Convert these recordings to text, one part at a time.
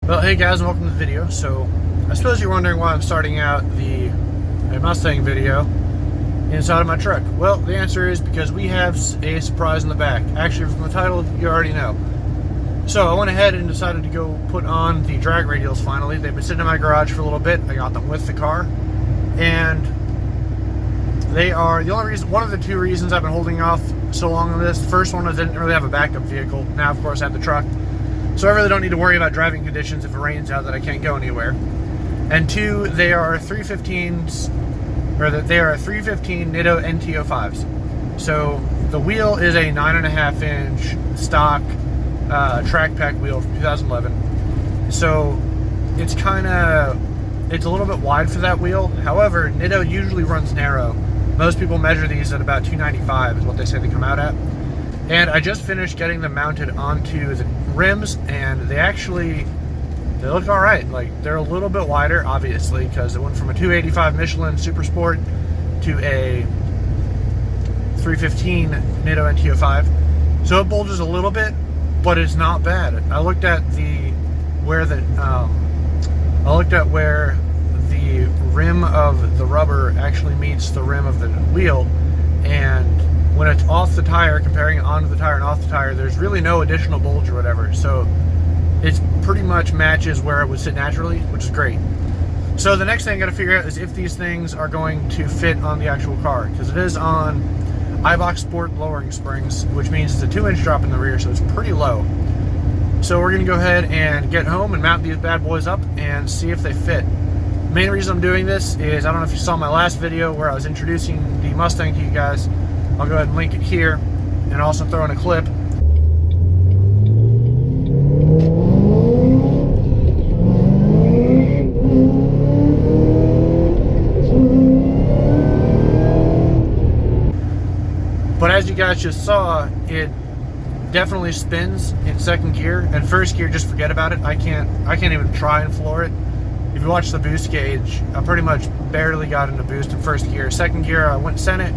Well, hey guys, and welcome to the video. So, I suppose you're wondering why I'm starting out a Mustang video inside of my truck. Well, the answer is because we have a surprise in the back. Actually, from the title, you already know. So, I went ahead and decided to go put on the Drag Radials finally. They've been sitting in my garage for a little bit. I got them with the car. And they are the only reason, one of the two reasons I've been holding off so long on this. The first one is I didn't really have a backup vehicle. Now, of course, I have the truck. So I really don't need to worry about driving conditions if it rains out that I can't go anywhere. And two, they are 315s, or they are 315 NITTO NT05s. So the wheel is a 9.5 inch stock track pack wheel from 2011. So it's it's a little bit wide for that wheel. However, NITTO usually runs narrow. Most people measure these at about 295 is what they say they come out at. And I just finished getting them mounted onto the rims, and they look all right. Like, they're a little bit wider, obviously, because it went from a 285 Michelin Super Sport to a 315 NITTO NT05. So it bulges a little bit, but it's not bad. I looked at where the rim of the rubber actually meets the rim of the wheel, and when it's off the tire, comparing it onto the tire and off the tire, there's really no additional bulge or whatever. So it pretty much matches where it would sit naturally, which is great. So the next thing I got to figure out is if these things are going to fit on the actual car, because it is on iBox Sport lowering springs, which means it's a 2-inch drop in the rear, so it's pretty low. So we're going to go ahead and get home and mount these bad boys up and see if they fit. The main reason I'm doing this is, I don't know if you saw my last video where I was introducing the Mustang to you guys. I'll go ahead and link it here, and also throw in a clip. But as you guys just saw, it definitely spins in second gear, and first gear, just forget about it. I can't even try and floor it. If you watch the boost gauge, I pretty much barely got into boost in first gear. Second gear, I went sent it,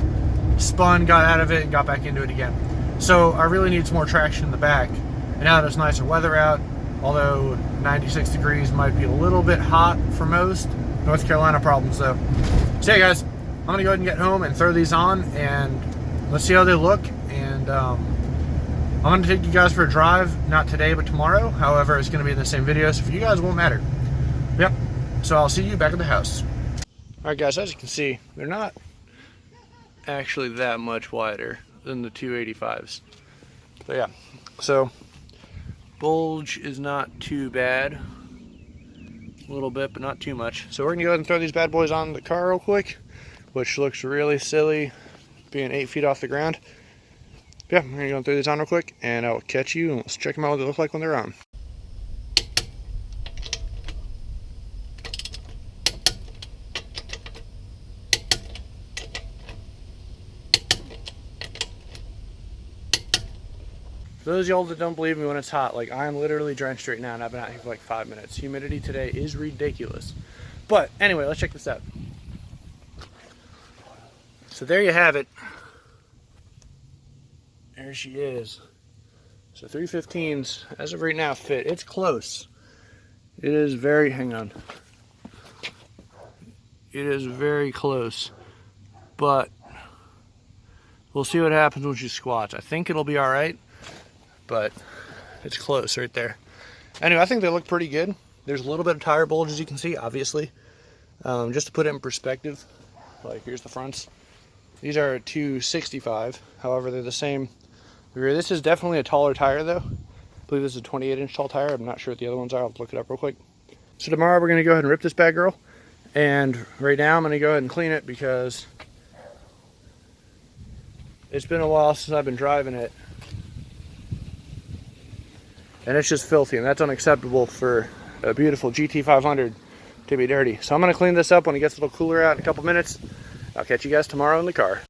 spun, got out of it, and got back into it again. So I really need some more traction in the back. And now that it's nicer weather out, although 96 degrees might be a little bit hot for most North Carolina problems though. So yeah guys, I'm gonna go ahead and get home and throw these on, and let's see how they look. And I'm gonna take you guys for a drive, not today but tomorrow. However, it's gonna be in the same video, so for you guys it won't matter. Yep, so I'll see you back at the house. Alright guys, as you can see, they're not actually that much wider than the 285s. But yeah, so bulge is not too bad. A little bit, but not too much. So we're gonna go ahead and throw these bad boys on the car real quick, which looks really silly being 8 feet off the ground. But yeah, I'm gonna go throw these on real quick, and I'll catch you, and let's check them out what they look like when they're on. For those of y'all that don't believe me when it's hot, like, I'm literally drenched right now, and I've been out here for like 5 minutes. Humidity today is ridiculous. But anyway, let's check this out. So there you have it. There she is. So 315s, as of right now, fit. It's close. It is very, hang on. It is very close. But we'll see what happens when she squats. I think it'll be alright. But it's close right there. Anyway, I think they look pretty good. There's a little bit of tire bulge, as you can see, obviously. Just to put it in perspective, like, here's the fronts. These are 265, however, they're the same rear. This is definitely a taller tire, though. I believe this is a 28-inch tall tire. I'm not sure what the other ones are. I'll look it up real quick. So tomorrow we're going to go ahead and rip this bad girl. And right now I'm going to go ahead and clean it because it's been a while since I've been driving it. And it's just filthy, and that's unacceptable for a beautiful GT500 to be dirty. So I'm going to clean this up when it gets a little cooler out in a couple minutes. I'll catch you guys tomorrow in the car.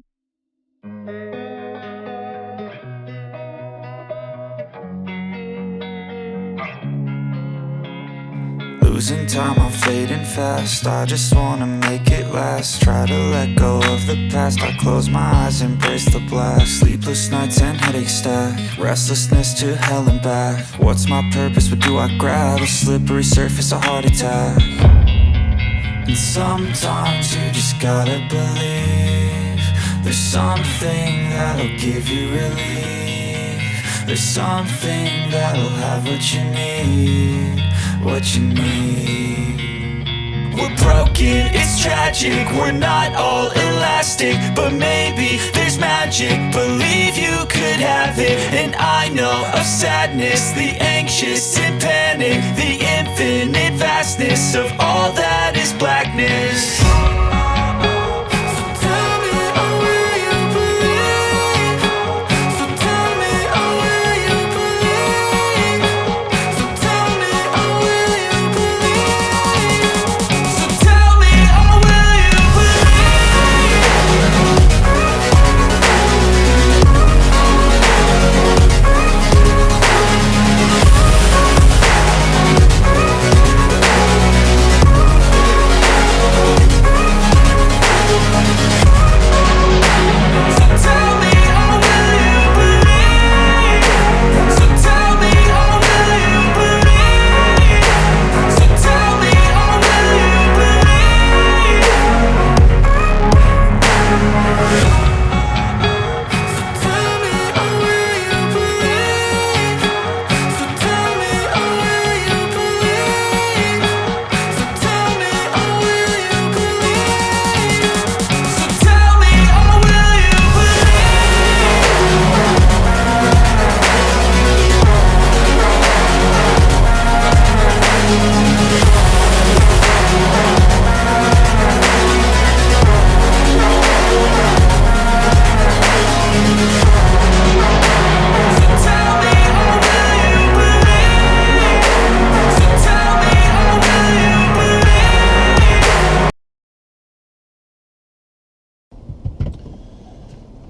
Losing time, I'm fading fast. I just wanna make it last. Try to let go of the past. I close my eyes, embrace the blast. Sleepless nights and headaches stack. Restlessness to hell and back. What's my purpose? What do I grab? A slippery surface, a heart attack. And sometimes you just gotta believe there's something that'll give you relief. There's something that'll have what you need. What you need. We're broken, it's tragic. We're not all elastic, but maybe there's magic. Believe you could have it. And I know of sadness, the anxious and panic, the infinite vastness of all that is blackness.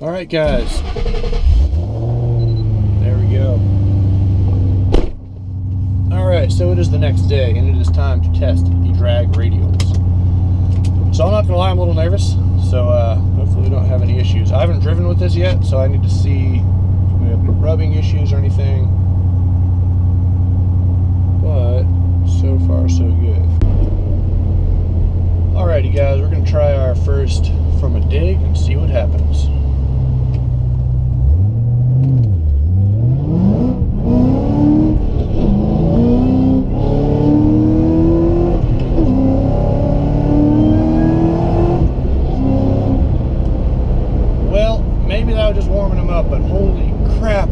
Alright guys, there we go. Alright, so it is the next day and it is time to test the drag radials. So I'm not gonna lie, I'm a little nervous, so hopefully we don't have any issues. I haven't driven with this yet, so I need to see if we have any rubbing issues or anything. But so far so good. Alrighty guys, we're gonna try our first from a dig and see what happens. But holy crap,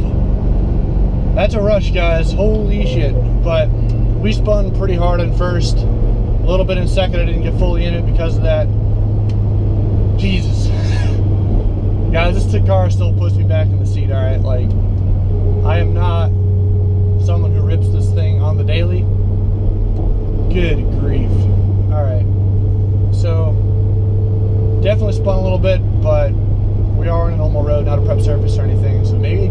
that's a rush guys, holy shit. But we spun pretty hard in first, a little bit in second. I didn't get fully in it because of that. Jesus guys, this car still puts me back in the seat. All right, like I am not someone who rips this thing on the daily. Good grief. All right, so definitely spun a little bit, but we are on a normal road, not a prep surface or anything, so maybe,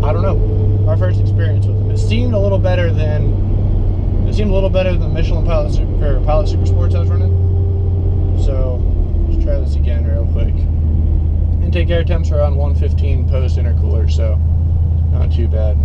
I don't know, our first experience with them. It seemed a little better than the Michelin Pilot Super Sports I was running. So let's try this again real quick. Intake air temps are around 115 post intercooler, so not too bad.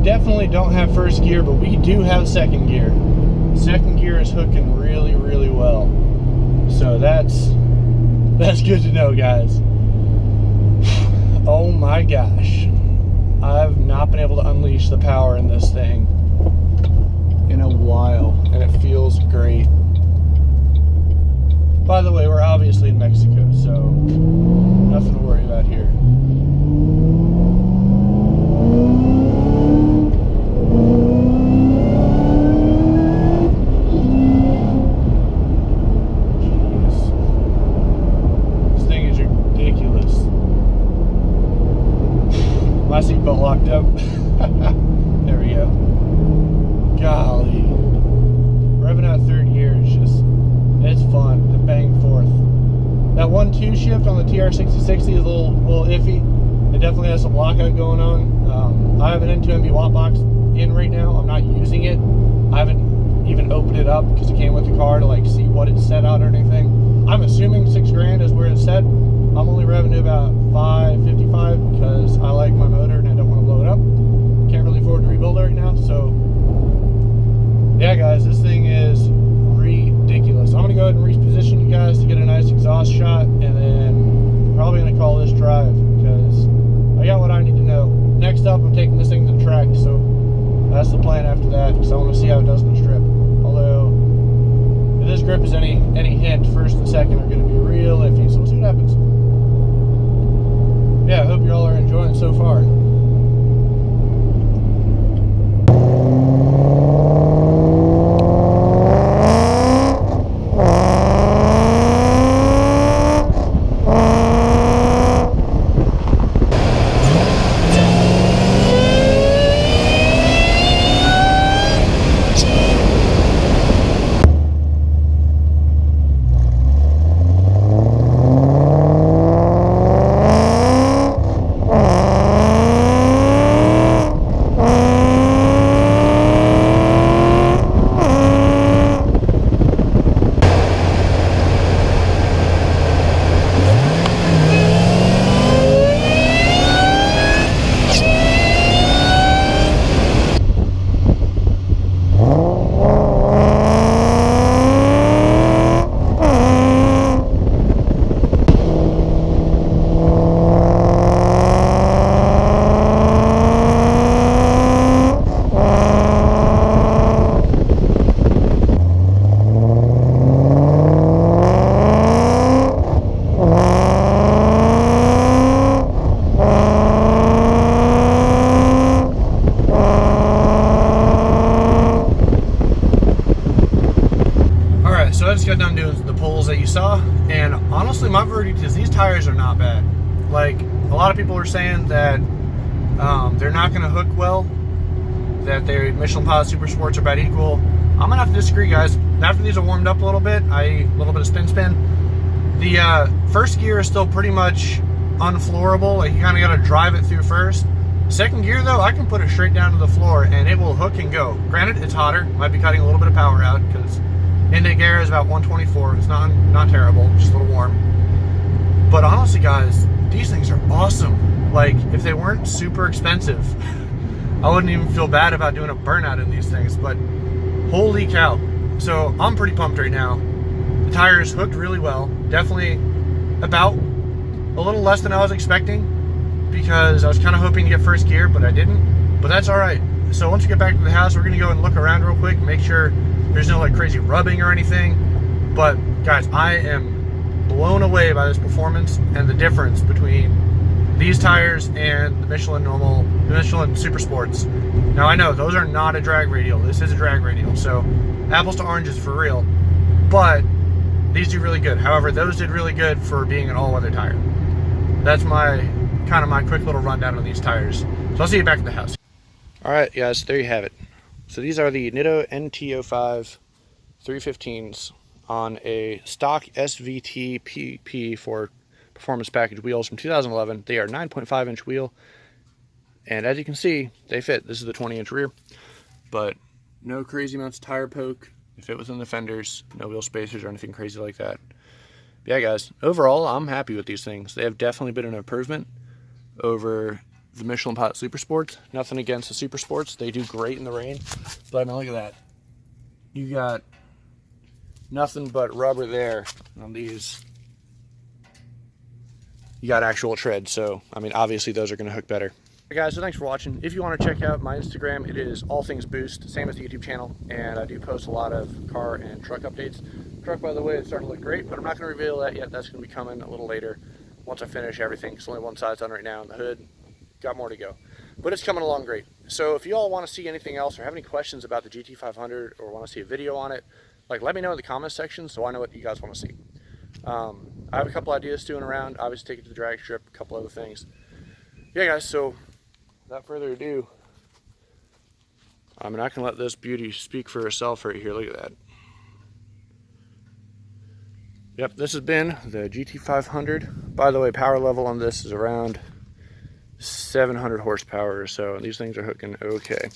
Definitely don't have first gear, but we do have second gear. Second gear is hooking really, really well. So that's good to know, guys. Oh my gosh. I've not been able to unleash the power in this thing in a while, and it feels great. By the way, we're obviously in Mexico, so nothing to worry about here. My seatbelt locked up. There we go. Golly. Revving out third 1-2 shift on the TR6060 is a little iffy. It definitely has some lockout going on. I have an N2NB watt box in right now. I'm not using it. I haven't even opened it up because it came with the car to like see what it's set out or anything. I'm assuming $6,000 is where it's set. I'm only revving to about 555 because I like my motor and I don't want to blow it up. Can't really afford to rebuild it right now. So yeah, guys, this thing is ridiculous. I'm gonna go ahead and reposition you guys to get a nice exhaust shot, and then probably gonna call this drive because I got what I need to know. Next up, I'm taking this thing to the track, so that's the plan after that, because I want to see how it does in the strip. Although, if this grip is any hint, first and second are going to be real iffy, so we'll see what happens. Yeah, I hope you all are enjoying so far. So I just got done doing the pulls that you saw, and honestly my verdict is these tires are not bad. Like, a lot of people are saying that they're not going to hook well, that their Michelin Pilot Super Sports are about equal. I'm going to have to disagree, guys. After these are warmed up a little bit, i.e. a little bit of spin, the first gear is still pretty much unfloorable. Like, you kind of got to drive it through first. Second gear, though, I can put it straight down to the floor and it will hook and go. Granted, it's hotter. Might be cutting a little bit of power out because intake air is about 124. It's not terrible, just a little warm. But honestly, guys, these things are awesome. Like, if they weren't super expensive, I wouldn't even feel bad about doing a burnout in these things. But holy cow. So I'm pretty pumped right now. The tires hooked really well. Definitely about a little less than I was expecting, because I was kind of hoping to get first gear, but I didn't. But that's all right. So once we get back to the house, we're going to go and look around real quick, make sure there's no like crazy rubbing or anything. But guys, I am blown away by this performance and the difference between these tires and the Michelin Super Sports. Now I know those are not a drag radial. This is a drag radial, so apples to oranges for real. But these do really good. However, those did really good for being an all-weather tire. That's my quick little rundown on these tires. So I'll see you back at the house. All right, guys, there you have it. So these are the NITTO NT05 315s on a stock SVT PP for performance package wheels from 2011. They are 9.5-inch wheel, and as you can see, they fit. This is the 20-inch rear, but no crazy amounts of tire poke. They fit within the fenders, no wheel spacers or anything crazy like that. But yeah, guys, overall, I'm happy with these things. They have definitely been an improvement over the Michelin Pilot Super Sports. Nothing against the Super Sports. They do great in the rain. But I mean, look at that. You got nothing but rubber there on these. You got actual tread. So, I mean, obviously those are going to hook better. Hey guys, so thanks for watching. If you want to check out my Instagram, it is All Things Boost, same as the YouTube channel. And I do post a lot of car and truck updates. Truck, by the way, it's starting to look great, but I'm not going to reveal that yet. That's going to be coming a little later once I finish everything. It's only one side's done right now in the hood. Got more to go, but it's coming along great. So if you all want to see anything else or have any questions about the GT500 or want to see a video on it, like, let me know in the comments section so I know what you guys want to see. I have a couple ideas doing around. Obviously, take it to the drag strip, a couple other things. Yeah, guys, so without further ado, I'm not going to let this beauty speak for herself right here. Look at that. Yep, this has been the GT500. By the way, power level on this is around 700 horsepower or so, and these things are hooking okay.